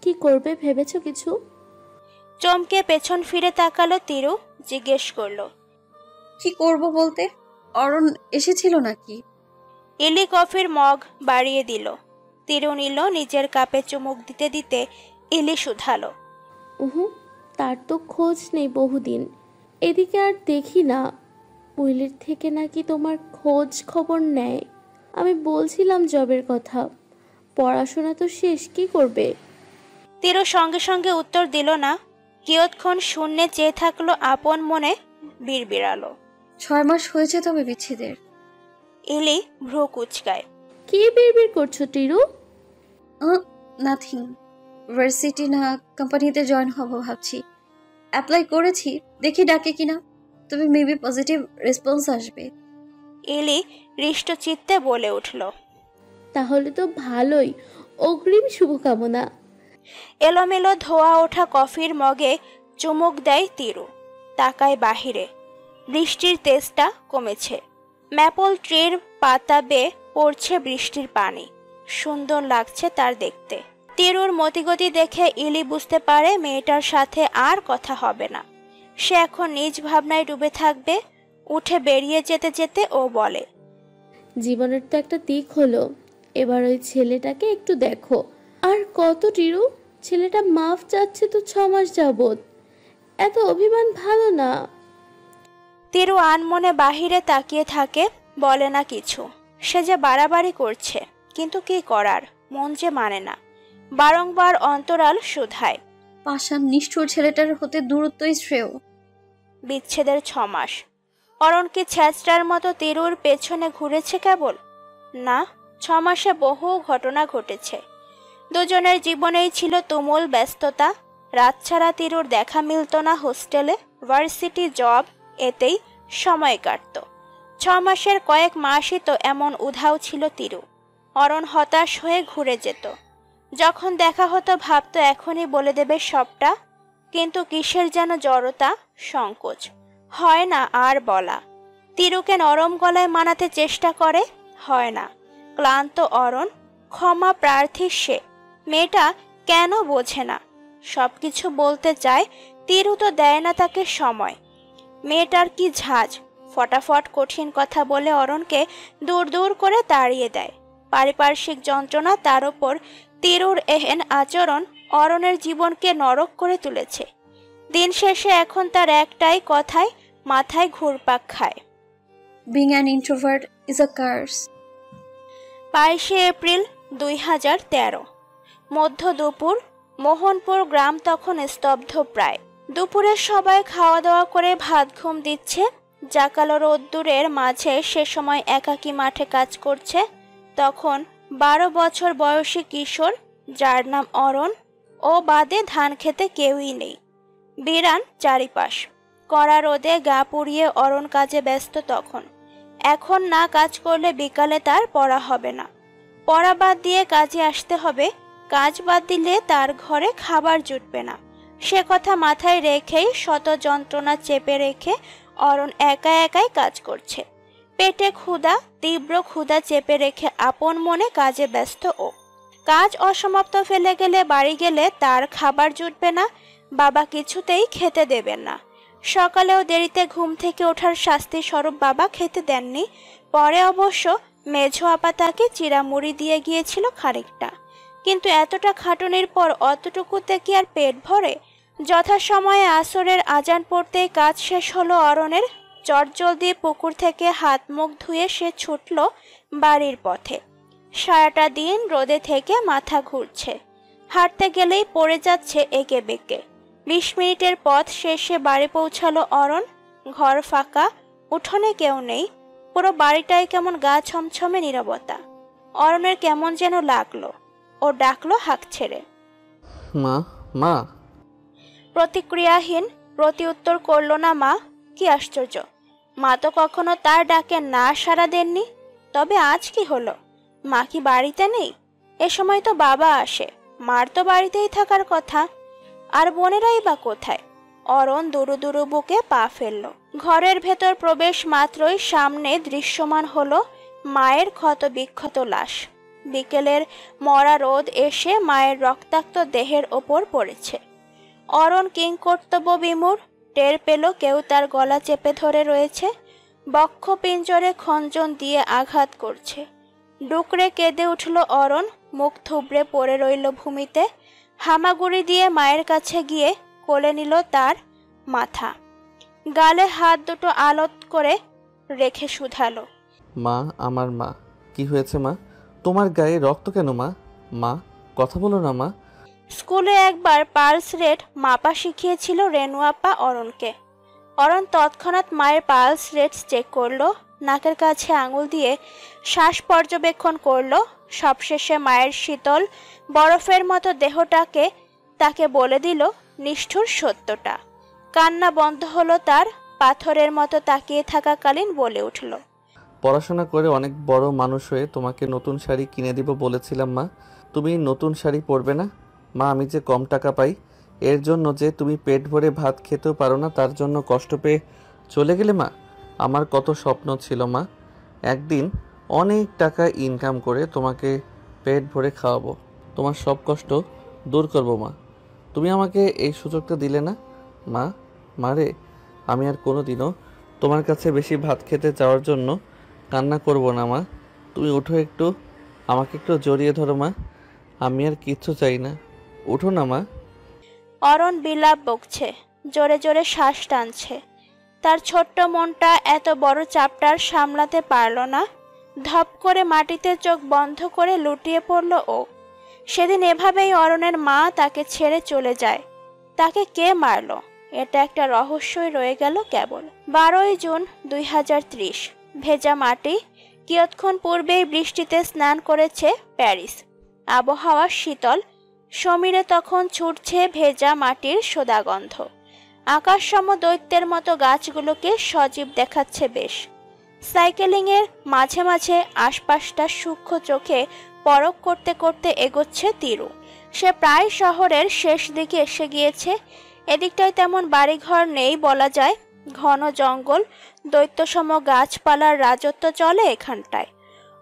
কি করবে ভেবেছো কিছু? চমকে পেছন ফিরে তাকালো তিরু, জিজ্ঞেস করলো, কি করব বলতে? অরণ এসেছিল নাকি? ইলি কফির মগ বাড়িয়ে দিল। তিরু নিল, নিজের কাপে চুমুক দিতে দিতে ইলি শুধালো, তার তো খোঁজ নেই বহুদিন। এদিকে আর দেখি না। উইলের থেকে নাকি তোমার খোঁজ খবর নেয়। আমি বলছিলাম জবের কথা, পড়াশোনা তো শেষ, কি করবে? তিরু সঙ্গে সঙ্গে উত্তর দিল না। কিয়ৎক্ষণ শূন্যে চেয়ে থাকলো, আপন মনে বিড়বিড়ালো, 6 মাস হয়েছে তবে বিচ্ছেদের। ইলি ভ্রু কুচকায়। কি বিড়বিড় করছো টিরু? নাথিং। ভার্সিটি না কোম্পানিতে জয়েন হব ভাবছি। অ্যাপ্লাই করেছি, দেখি ডাকে কিনা। তবে মেবি পজিটিভ রেসপন্স আসবে। ইলি হৃষ্টচিত্তে বলে উঠল, তাহলে তো ভালোই, অগ্রিম শুভকামনা। এলোমেলো ধোয়া ওঠা কফির মগে চুমুক দেয় তিরু, তাকায় বাহিরে। বৃষ্টির তেজটা কমেছে। ম্যাপল ট্রির পাতা বেয়ে পড়ছে বৃষ্টির পানি। সুন্দর লাগছে তার দেখতে। তিরুর মতিগতি দেখে ইলি বুঝতে পারে মেয়েটার সাথে আর কথা হবে না। সে এখন নিজ ভাবনায় ডুবে থাকবে। উঠে বেরিয়ে যেতে যেতে ও বলে, জীবনের তো একটা দিক হলো, এবার ওই ছেলেটাকে একটু দেখো। আর কত টিরু, ছেলেটা মাফ চাচ্ছে তো 6 মাস যাবত। এত অভিমান ভালো না। তিরু আনমনে বাহিরে তাকিয়ে থাকে, বলে না কিছু। সে যে বাড়াবাড়ি করছে, কিন্তু কি করার, মন যে মানে না। বারংবার অন্তরাল শুধায়, পাষাণ নিষ্ঠুর ছেলেটার হতে দূরত্বই শ্রেয়। বিচ্ছেদের 6 মাস। অরণ কি ছ্যাচটার মতো তিরুর পেছনে ঘুরেছে কেবল? না, 6 মাসে বহু ঘটনা ঘটেছে। দুজনের জীবনেই ছিল তুমুল ব্যস্ততা। রাত ছাড়া তিরুর দেখা মিলত না হোস্টেলে, ভার্সিটি, জব, এতেই সময় কাটত। 6 মাসের কয়েক মাসই তো এমন উধাও ছিল তিরু। অরণ হতাশ হয়ে ঘুরে যেত। যখন দেখা হতো ভাবতো এখনই বলে দেবে সবটা, কিন্তু কিসের যেন জড়তা, সংকোচ, হয় না আর বলা। তিরুকে নরম গলায় মানাতে চেষ্টা করে, হয় না। ক্লান্ত অরণ, ক্ষমা প্রার্থী সে। মেয়েটা কেন বোঝে না? সবকিছু বলতে চায়, তিরু তো দেয় না তাকে সময়। মেয়েটার কি ঝাঁজ, ফটাফট কঠিন কথা বলে অরণকে দূর দূর করে তাড়িয়ে দেয়। পারিপার্শ্বিক যন্ত্রণা, তার ওপর তিরুর এহেন আচরণ অরণের জীবনকে নরক করে তুলেছে। দিন শেষে এখন তার একটাই কথায় মাথায় ঘুরপাক খায়, being an introvert is a curse. 22 April 2013, মধ্য দুপুর। মোহনপুর গ্রাম তখন স্তব্ধ প্রায়। দুপুরে সবাই খাওয়া দাওয়া করে ভাত ঘুম দিচ্ছে। জাকালো রোদ্দুরের মাঝে সে সময় একাকী মাঠে কাজ করছে তখন 12 বছর বয়সী কিশোর, যার নাম অরণ। ও বাদে ধান খেতে কেউই নেই। বিরান চারিপাশ। কড়া রোদে গা পুড়িয়ে অরণ কাজে ব্যস্ত তখন। এখন না কাজ করলে বিকালে তার পড়া হবে না। পড়া বাদ দিয়ে কাজে আসতে হবে। কাজ বাদ দিলে তার ঘরে খাবার জুটবে না। সে কথা মাথায় রেখেই শত যন্ত্রণা চেপে রেখে অরণ একা একাই কাজ করছে। পেটে ক্ষুধা, তীব্র ক্ষুধা চেপে রেখে আপন মনে কাজে ব্যস্ত ও। কাজ অসমাপ্ত ফেলে গেলে বাড়ি গেলে তার খাবার জুটবে না। বাবা কিছুতেই খেতে দেবেন না। সকালেও দেরিতে ঘুম থেকে ওঠার শাস্তি স্বরূপ বাবা খেতে দেননি। পরে অবশ্য মেঝো আপা তাকে চিড়ামুড়ি দিয়ে গিয়েছিল খানিকটা। কিন্তু এতটা খাটুনির পর অতটুকুতে কি আর পেট ভরে? যথাসময়ে আসরের আজান পড়তেই কাজ শেষ হলো অরণের। চটজলদি পুকুর থেকে হাত মুখ ধুয়ে সে ছুটল বাড়ির পথে। সারাটা দিন রোদে থেকে মাথা ঘুরছে। হাঁটতে গেলেই পড়ে যাচ্ছে একে বেঁকে। 20 মিনিটের পথ শেষে বাড়ি পৌঁছালো অরণ। ঘর ফাঁকা, উঠোনে কেউ নেই। পুরো বাড়িটাই কেমন গা ছমছমে নীরবতা। অরণের কেমন যেন লাগলো। ও ডাকলো হাঁক ছেড়ে, মা, মা। প্রতিক্রিয়াহীন, প্রতি উত্তর করল না মা। কি আশ্চর্য, মা তো কখনো তার ডাকে না সাড়া দেননি। তবে আজ কি হলো? মা কি বাড়িতে নেই? এ সময় তো বাবা আসে, মার তো বাড়িতেই থাকার কথা। আর বোনেরাই বা কোথায়? অরণ দুরু দুরু বুকে পা ফেলল। ঘরের ভেতর প্রবেশ মাত্রই সামনে দৃশ্যমান হলো মায়ের ক্ষত বিক্ষত লাশ। বিকেলের মরা রোদ এসে মায়ের রক্তাক্ত দেহের ওপর পড়েছে। অরণ কিংকর্তব্য বিমূঢ়, টের পেল কেউ তার গলা চেপে ধরে রয়েছে, বক্ষ পিঞ্জরে খঞ্জন দিয়ে আঘাত করছে। ডুকরে কেঁদে উঠল অরণ, মুখ থুবড়ে পড়ে রইল ভূমিতে। হামাগুড়ি দিয়ে মায়ের কাছে গিয়ে কোলে নিল তার মাথা, গালে হাত দুটো আলত করে রেখে শুধালো, মা, আমার মা। কি হয়েছে মা? তোমার গায়ে রক্ত কেন মা? মা, কথা বলো না মা। স্কুলে একবার পালস রেট মাপা শিখিয়েছিল রেনু আপা অরণকে। অরণ তৎক্ষণাৎ মায়ের পালস রেট চেক করলো, নাকের কাছে আঙুল দিয়ে শ্বাস পর্যবেক্ষণ করলো। সবশেষে মায়ের শীতল বরফের মতো দেহটাকে তাকে বলে দিল নিষ্ঠুর সত্যটা। কান্না বন্ধ হলো তার, পাথরের মতো তাকিয়ে থাকাকালীন বলে উঠল, পড়াশোনা করে অনেক বড় মানুষ হয়ে তোমাকে নতুন শাড়ি কিনে দিব বলেছিলাম মা। তুমি নতুন শাড়ি পরবে না মা? আমি যে কম টাকা পাই, এর জন্য যে তুমি পেট ভরে ভাত খেতেও পারো না, তার জন্য কষ্ট পেয়ে চলে গেলে মা। আমার কত স্বপ্ন ছিল মা, একদিন অনেক টাকা ইনকাম করে তোমাকে পেট ভরে খাওয়াবো, তোমার সব কষ্ট দূর করব মা। তুমি আমাকে এই সুযোগটা দিলে না মা। মারে, আমি আর কোনো দিনও তোমার কাছে বেশি ভাত খেতে যাওয়ার জন্য কান্না করব না মা। তুমি উঠো, একটু আমাকে একটু জড়িয়ে ধরো মা। আমি আর কিচ্ছু চাই না, উঠো না মা। অরণ বিলাপ বকছে, জোরে জোরে শ্বাস টানছে। তার ছোট্ট মনটা এত বড় চাপটার সামলাতে পারল না। ধপ করে মাটিতে চোখ বন্ধ করে লুটিয়ে পড়ল ও। সেদিন এভাবেই অরণের মা তাকে ছেড়ে চলে যায়। তাকে কে মারল, এটা একটা রহস্যই রয়ে গেল কেবল। 12ই জুন 2030, ভেজা মাটি। কিয়ৎক্ষণ পূর্বেই বৃষ্টিতে স্নান করেছে প্যারিস। আবহাওয়া শীতল, সমীরে তখন ছুটছে ভেজা মাটির সোদাগন্ধ। আকাশসম দৈত্যের মতো গাছগুলোকে সজীব দেখাচ্ছে বেশ। সাইকেলিংয়ের মাঝে মাঝে আশপাশটা সূক্ষ্ম চোখে পরখ করতে করতে এগোচ্ছে তিরু। সে প্রায় শহরের শেষ দিকে এসে গিয়েছে। এদিকটায় তেমন বাড়িঘর নেই বলা যায়, ঘন জঙ্গল, দৈত্যসম গাছপালার রাজত্ব চলে এখানটায়।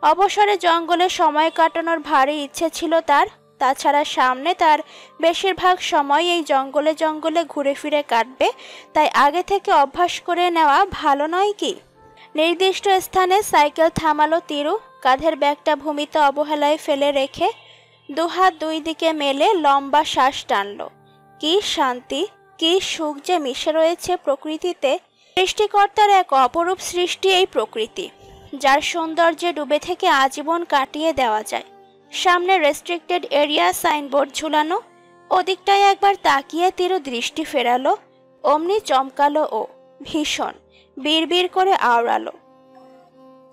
অবসরে জঙ্গলে সময় কাটানোর ভারী ইচ্ছে ছিল তার। তাছাড়া সামনে তার বেশিরভাগ সময় এই জঙ্গলে জঙ্গলে ঘুরে ফিরে কাটবে, তাই আগে থেকে অভ্যাস করে নেওয়া ভালো নয় কি? নির্দিষ্ট স্থানে সাইকেল থামালো তিরু, কাঁধের ব্যাগটা ভূমিতে অবহেলায় ফেলে রেখে দুহাত দুই দিকে মেলে লম্বা শ্বাস টানল। কি শান্তি, কি সুখ যে মিশে রয়েছে প্রকৃতিতে। সৃষ্টিকর্তার এক অপরূপ সৃষ্টি এই প্রকৃতি, যার সৌন্দর্যে ডুবে থেকে আজীবন কাটিয়ে দেওয়া যায়। সামনে রেস্ট্রিক্টেড এরিয়া সাইনবোর্ড ঝুলানো, ওদিকটায় একবার তাকিয়ে তিরু দৃষ্টি ফেরালো। অমনি চমকালো ও, ভীষণ বিড়বিড় করে আওড়ালো,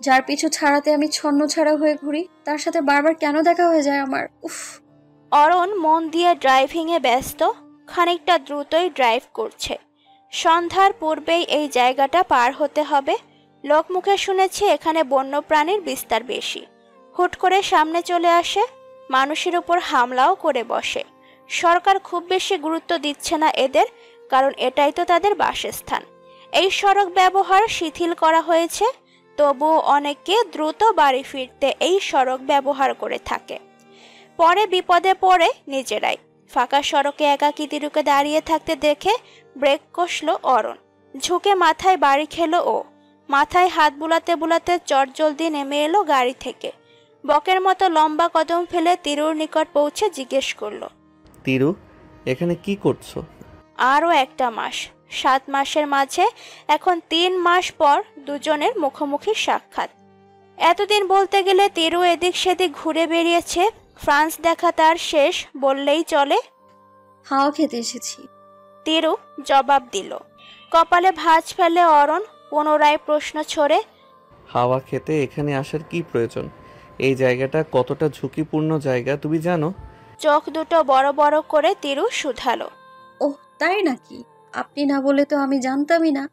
যার পিছু ছাড়াতে আমি ছন্ন ছাড়া হয়ে ঘুরি, তার সাথে বারবার কেন দেখা হয়ে যায় আমার? উফ। অরণ মন দিয়ে ড্রাইভিংয়ে ব্যস্ত, খানিকটা দ্রুতই ড্রাইভ করছে। সন্ধ্যার পূর্বেই এই জায়গাটা পার হতে হবে। লোকমুখে শুনেছি এখানে বন্যপ্রাণীর বিস্তার বেশি। হুট করে সামনে চলে আসে, মানুষের উপর হামলাও করে বসে। সরকার খুব বেশি গুরুত্ব দিচ্ছে না এদের, কারণ এটাই তো তাদের বাসস্থান। এই সড়ক ব্যবহার শিথিল করা হয়েছে, তবুও অনেকে দ্রুত বাড়ি ফিরতে এই সড়ক ব্যবহার করে থাকে। পরে বিপদে পড়ে নিজেরাই। ফাঁকা সড়কে একাকী তিরুকে দাঁড়িয়ে থাকতে দেখে ব্রেক কষল অরণ। ঝুঁকে মাথায় বাড়ি খেলো ও। মাথায় হাত বুলাতে বুলাতে চটজলদি নেমে এলো গাড়ি থেকে। বকের মতো লম্বা কদম ফেলে তিরুর নিকট পৌঁছে জিজ্ঞেস করলো, তিরু, এখানে কি করছো? আরও একটা মাস, 7 মাসের মাঝে এখন 3 মাস পর দুজনের মুখোমুখি সাক্ষাৎ। এতদিন বলতে গেলে তিরু এদিক সেদিক ঘুরে বেরিয়েছে। ফ্রান্স দেখা তার শেষ বললেই চলে। হাওয়া খেতে এসেছি, তিরু জবাব দিল। কপালে ভাঁজ ফেলে অরণ, পুনরায় প্রশ্ন ছড়ে, হাওয়া খেতে এখানে আসার কি প্রয়োজন? এই জায়গাটা কতটা ঝুঁকিপূর্ণ জায়গা তুমি জানো? চোখ দুটো বড় বড় করে তিরু শুধালো, ওহ তাই নাকি? আপনি না বলে তো আমি জানতামই না।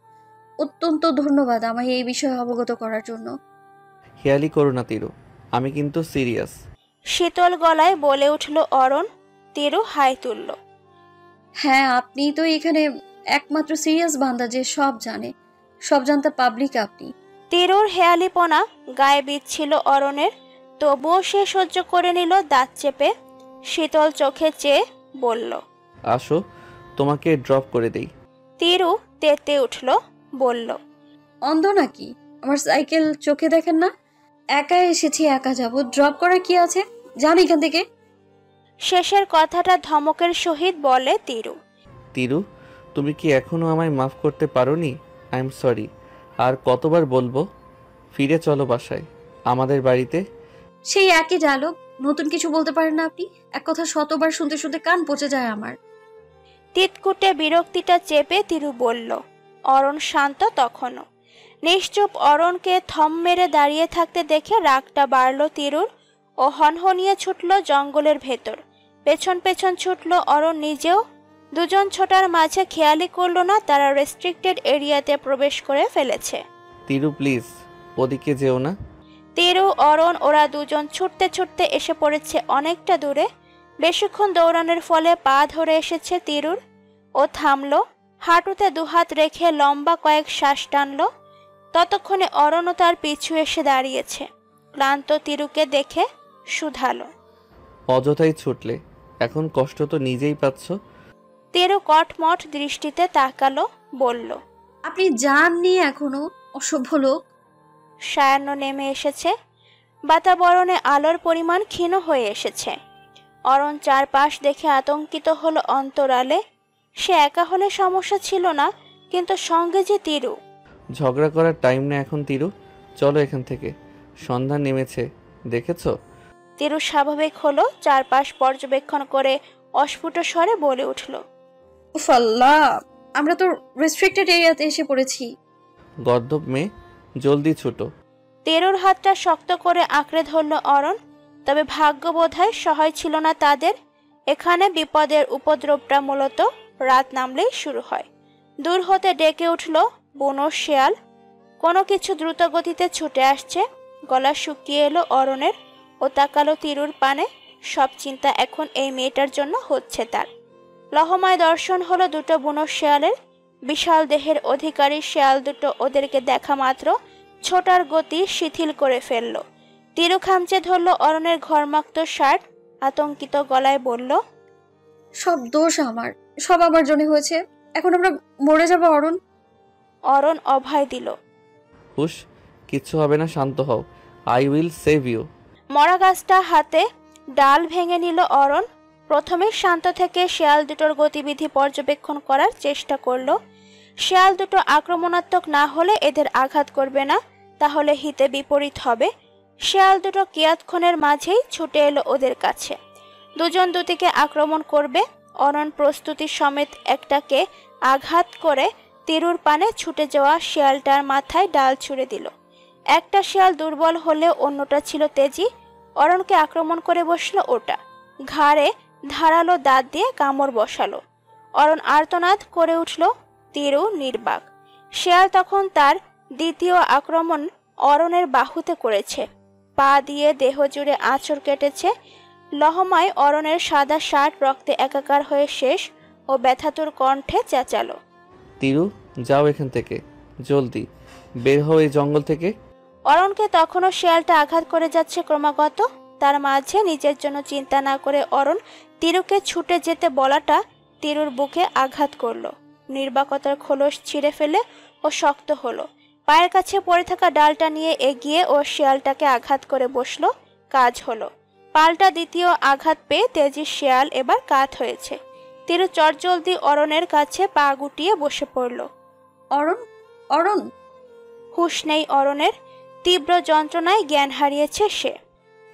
অত্যন্ত ধন্যবাদ আমায় এই বিষয়ে অবগত করার জন্য। হেয়ালি করো না তিরু, আমি কিন্তু সিরিয়াস। শীতল গলায় বলে উঠল অরণ। তিরু হাই তুলল। হ্যাঁ, আপনি তো এখানে একমাত্র সিরিয়াস বান্দা যে সব জানে, সব জানতা পাবলিক আপনি। তিরুর হেয়ালিপনা গায়ে বিচ্ছিল অরণের। তবুও সে সহ্য করে নিল দাঁত চেপে। শীতল চোখে চেয়ে বলল, আসো, তোমাকে ড্রপ করে দেই। তিরু তেতে উঠল, বলল, অন্ধ নাকি? আমার সাইকেল চোখে দেখেন না? একা এসেছি, একা যাব, ড্রপ করা কি আছে? যান এখান থেকে। শেষের কথাটা ধমকের সহিত বলে তিরু। তিরু, তুমি কি এখনো আমায় মাফ করতে পারোনি? I am sorry. আর কতবার বলবো? ফিরে চলো বাসায়, আমাদের বাড়িতে। সেই একই ডায়লগ, নতুন কিছু বলতে পারেন না আপনি? এক কথা শতবার শুনতে শুনতে কান পচে যায় আমার। তিতকুটে বিরক্তিটা চেপে তিরু বলল। অরণ শান্ত তখনও। নিশ্চুপ অরণকে থম মেরে দাঁড়িয়ে থাকতে দেখে রাগটা বাড়ল তিরুর। ও হনহনিয়ে ছুটল জঙ্গলের ভেতর। পেছন পেছন ছুটল অরণ নিজেও। দুজন ছোটার মাঝে খেয়ালই করল না তারা রেস্ট্রিক্টেড এরিয়াতে প্রবেশ করে ফেলেছে। তিরু প্লিজ, ওদিকে যেও না। তিরু, অরণ ওরা দুজন ছুটতে ছুটতে এসে পড়েছে অনেকটা দূরে। বেশিক্ষণ দৌড়ানোর ফলে পা ধরে এসেছে তিরুর। ও থামল, হাঁটুতে দুহাত রেখে লম্বা কয়েক শ্বাস টানল। ততক্ষণে অরণও তার পিছু এসে দাঁড়িয়েছে। ক্লান্ত তিরুকে দেখে শুধালো, অযথাই ছুটলে, এখন কষ্ট তো নিজেই পাচ্ছ। তিরু কটমট দৃষ্টিতে তাকালো, বলল, আপনি যাননি এখনো, অসভ্য লোক। সায়াহ্ন নেমে এসেছে। বাতাবরণে আলোর পরিমাণ ক্ষীণ হয়ে এসেছে। অরণ চারপাশ দেখে আতঙ্কিত হলো অন্তরালে। সে একা হলে সমস্যা ছিল না, কিন্তু সঙ্গে যে তিরু। ঝগড়া করার টাইম না এখন তিরু, চলো এখান থেকে। সন্ধ্যা নেমেছে, দেখেছো? তিরু স্বাভাবিক হলো, চারপাশ পর্যবেক্ষণ করে অস্ফুট স্বরে বলে উঠল, উফ আল্লাহ, আমরা তো রেস্ট্রিক্টেড এরিয়াতে এসে পড়েছি। গর্দব মেয়ে, জলদি ছুটো। তিরুর হাতটা শক্ত করে আঁকড়ে ধরল অরণ। তবে ভাগ্য বোধহয় সহায় ছিল না তাদের। এখানে বিপদের উপদ্রবটা মূলত রাত নামলেই শুরু হয়। দূর হতে ডেকে উঠল বুনোর শেয়াল। কোনো কিছু দ্রুত গতিতে ছুটে আসছে। গলা শুকিয়ে এলো অরণের। ও তাকালো তিরুর পানে। সব চিন্তা এখন এই মেয়েটার জন্য হচ্ছে তার। লহময় দর্শন হলো দুটো বুনোর শেয়ালের। বিশাল দেহের অধিকারী শেয়াল দুটো ওদেরকে দেখা মাত্র ছোটার গতি শিথিল করে ফেলল। তিরু খামচে ধরল অরণের ঘরমাক্ত শার্ট, আতঙ্কিত গলায় বলল, সব দোষ আমার, সব আমার জন্য হয়েছে। এখন আমরা মরে যাবো অরুণ। অরণ অভয় দিল। হুশ, কিচ্ছু হবে না, শান্ত হও। I will save you. মরা গাছটা হাতে ডাল ভেঙে নিল অরণ। প্রথমে শান্ত থেকে শেয়াল দুটোর গতিবিধি পর্যবেক্ষণ করার চেষ্টা করল। শেয়াল দুটো আক্রমণাত্মক না হলে এদের আঘাত করবে না, তাহলে হিতে বিপরীত হবে। শেয়াল দুটো কিয়ৎক্ষণের মাঝেই ছুটে এলো ওদের কাছে। দুজন দুদিকে আক্রমণ করবে। অরণ প্রস্তুতি সমেত একটাকে আঘাত করে তিরুর পানে ছুটে যাওয়া শেয়ালটার মাথায় ডাল ছুঁড়ে দিল। একটা শেয়াল দুর্বল হলেও অন্যটা ছিল তেজি। অরণকে আক্রমণ করে বসলো ওটা। ঘাড়ে ধারালো দাঁত দিয়ে কামড় বসালো। অরণ আর্তনাদ করে উঠল। তিরু নির্বাক। শেয়াল তখন তার দ্বিতীয় আক্রমণ অরণের বাহুতে করেছে। পা দিয়ে দেহ জুড়ে আঁচড় কেটেছে। লহমায় অরণের সাদা শার্ট রক্তে একাকার হয়ে শেষ। ও ব্যথাতুর কণ্ঠে চেঁচালো, তিরু, যাও এখান থেকে, জলদি বের হও এই জঙ্গল থেকে। অরণকে তখনও শেয়ালটা আঘাত করে যাচ্ছে ক্রমাগত। তার মাঝে নিজের জন্য চিন্তা না করে অরণ তিরুকে ছুটে যেতে বলাটা তিরুর বুকে আঘাত করলো। নির্বাকতার খোলস ছিঁড়ে ফেলে ও শক্ত হলো। পায়ের কাছে পড়ে থাকা ডালটা নিয়ে এগিয়ে ও শেয়ালটাকে আঘাত করে বসলো। কাজ হলো। পাল্টা দ্বিতীয় আঘাত পেয়ে তেজি শেয়াল এবার কাত হয়েছে। তিরু চটজলদি অরণের কাছে পা গুটিয়ে বসে পড়ল। অরুণ, অরুণ। হুঁশ নেই অরণের। তীব্র যন্ত্রণায় জ্ঞান হারিয়েছে সে।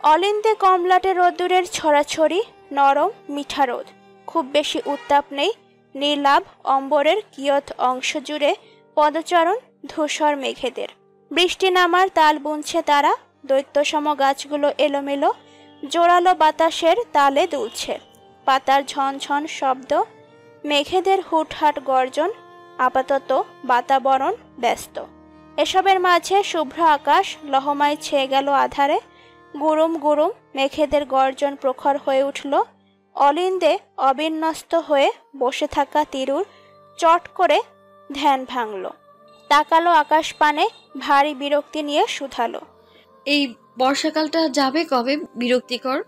অলিন্দে কমলাটে রোদ্দুরের ছড়াছড়ি, নরম মিঠা রোদ। খুব বেশি উত্তাপ নেই। নীলাভ অম্বরের কিয়ৎ অংশ জুড়ে পদচরণ ধূসর মেঘেদের। বৃষ্টি নামার তাল বুনছে তারা। দৈত্যসম গাছগুলো এলোমেলো জোরালো বাতাসের তালে দুলছে। পাতার ঝনঝন শব্দ, মেঘেদের হুটহাট গর্জন। আপাতত বাতাবরণ ব্যস্ত। এসবের মাঝে শুভ্র আকাশ লহমায় ছেয়ে গেল আধারে। গুরুম গুরুম মেঘেদের গর্জন প্রখর হয়ে উঠল। অলিন্দে অবিন্যস্ত হয়ে বসে থাকা তিরুর চট করে ধ্যান ভাঙল। তাকালো আকাশ পানে, ভারী বিরক্তি নিয়ে শুধালো, এই বর্ষাকালটা যাবে কবে? বিরক্তিকর।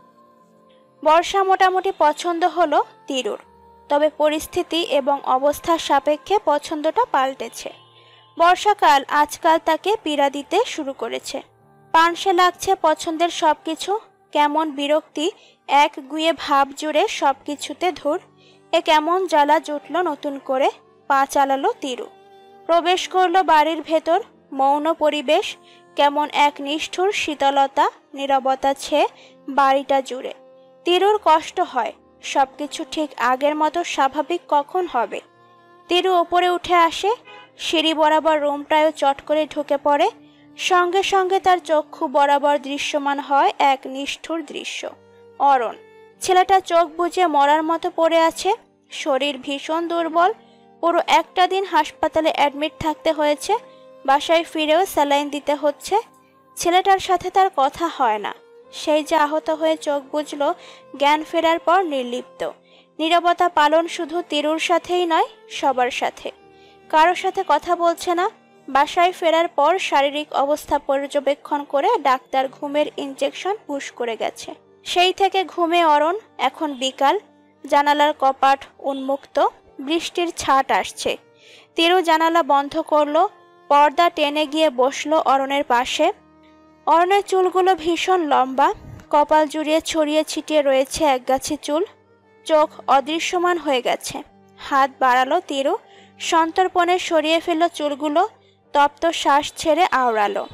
বর্ষা মোটামুটি পছন্দ হলো তিরুর, তবে পরিস্থিতি এবং অবস্থার সাপেক্ষে পছন্দটা পাল্টেছে। বর্ষাকাল আজকাল তাকে পীড়া দিতে শুরু করেছে। পানসে লাগছে পছন্দের সবকিছু, কেমন বিরক্তি এক গুয়ে ভাব জুড়ে সবকিছুতে ধুর। এ কেমন জ্বালা জুটল নতুন করে। পা চালালো তিরু, প্রবেশ করলো বাড়ির ভেতর। মৌন পরিবেশ, কেমন এক নিষ্ঠুর শীতলতা, নীরবতা ছেয়ে বাড়িটা জুড়ে। তিরুর কষ্ট হয়, সবকিছু ঠিক আগের মতো স্বাভাবিক কখন হবে। তিরু ওপরে উঠে আসে, সিঁড়ি বরাবর রুমটায়ও চট করে ঢুকে পড়ে। সঙ্গে সঙ্গে তার চক্ষু বরাবর দৃশ্যমান হয় এক নিষ্ঠুর দৃশ্য। অরণ, ছেলেটা চোখ বুজে মরার মতো পড়ে আছে, শরীর ভীষণ দুর্বল। পুরো একটা দিন হাসপাতালে অ্যাডমিট থাকতে হয়েছে, বাসায় ফিরেও স্যালাইন দিতে হচ্ছে। ছেলেটার সাথে তার কথা হয় না, সেই যে আহত হয়ে চোখ বুঝল জ্ঞান ফেরার পর নির্লিপ্ত। নীরবতা পালন শুধু তিরুর সাথেই নয়, সবার সাথে। কারো সাথে কথা বলছে না। বাসায় ফেরার পর শারীরিক অবস্থা পর্যবেক্ষণ করে ডাক্তার ঘুমের ইনজেকশন পুশ করে গেছে। সেই থেকে ঘুমে অরণ। এখন বিকাল, জানালার কপাট উন্মুক্ত, বৃষ্টির ছাট আসছে। তিরু জানালা বন্ধ করলো, পর্দা টেনে গিয়ে বসলো অরণের পাশে। অরণের চুলগুলো ভীষণ লম্বা, কপাল জুড়িয়ে ছড়িয়ে ছিটিয়ে রয়েছে একগাছি চুল। চোখ অদৃশ্যমান হয়ে গেছে। হাত বাড়ালো তিরু, সন্তর্পণে সরিয়ে ফেলল চুলগুলো, তপ্ত শ্বাস ছেড়ে আওড়ালো।